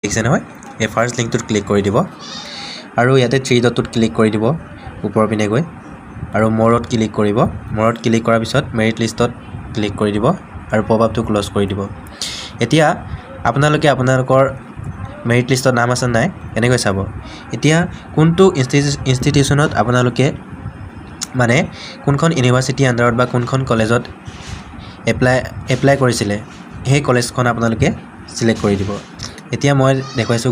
দেখিছে নহয় এই ফাৰ্ষ্ট লিংকটোত ক্লিক কৰি দিব আৰু ইয়াতে থ্ৰী ডটটোত ক্লিক কৰি দিব ওপৰ পিনে গৈ আৰু মোৰত ক্লিক কৰিব মোৰত ক্লিক কৰাৰ পিছত মেৰিট লিষ্টত ক্লিক কৰি দিব আৰু পপ আপটো ক্লোজ কৰি দিব এতিয়া আপোনালোকে আপোনালোকৰ মেৰিট লিষ্টত নাম আছে নাই এনেকৈ চাব এতিয়া কোনটো ইনষ্টিটিউচনত আপোনালোকে মানে কোনখন ইউনিভাৰ্চিটি আন্ডাৰত বা কোনখন কলেজত এপ্লাই কৰিছিলে সেই কলেজখন আপোনালোকে সিলেক্ট কৰি দিব এতিয়া মই দেখাইছো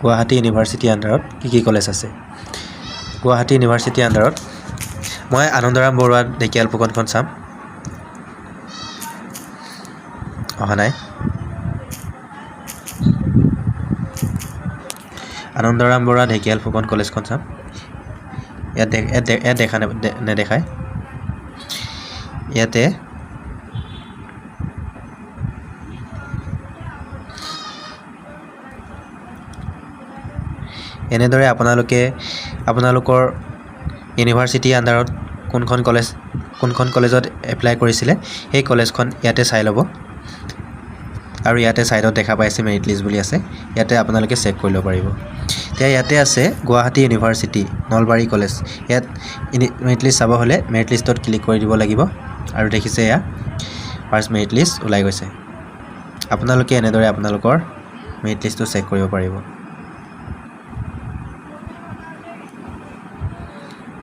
গুৱাহাটী ইউনিভাৰ্চিটি আন্ডাৰত কি কলেজ আছে গুৱাহাটী ইউনিভাৰ্চিটি আন্ডাৰত মই আনন্দৰাম বৰুৱা ঢেকিয়াল ফুকনখন চাম অহা নাই আনন্দৰাম বৰুৱা ঢেকিয়াল ফুকন কলেজখন চাম ইয়াত দেখা নেদেখায় ইয়াতে এনেদৰে আপোনালোকৰ ইউনিভাৰ্চিটি আন্ডাৰত কোনখন কলেজত এপ্লাই কৰিছিলে সেই কলেজখন ইয়াতে চাই ল'ব আৰু ইয়াতে সাইডত দেখা পাইছে মেৰিট লিষ্ট বুলি আছে ইয়াতে আপোনালোকে চেক কৰি ল'ব পাৰিব এতিয়া ইয়াতে আছে গুৱাহাটী ইউনিভাৰ্চিটি নলবাৰী কলেজ ইয়াত মেৰিট লিষ্ট চাব হলে মেৰিট লিষ্টত ক্লিক কৰি দিব লাগিব আৰু দেখিছে ইয়া ফাৰ্ষ্ট মেৰিট লিষ্ট ওলাই গৈছে আপোনালোকে এনেদৰে আপোনালোকৰ মেৰিট লিষ্টটো চেক কৰিব পাৰিব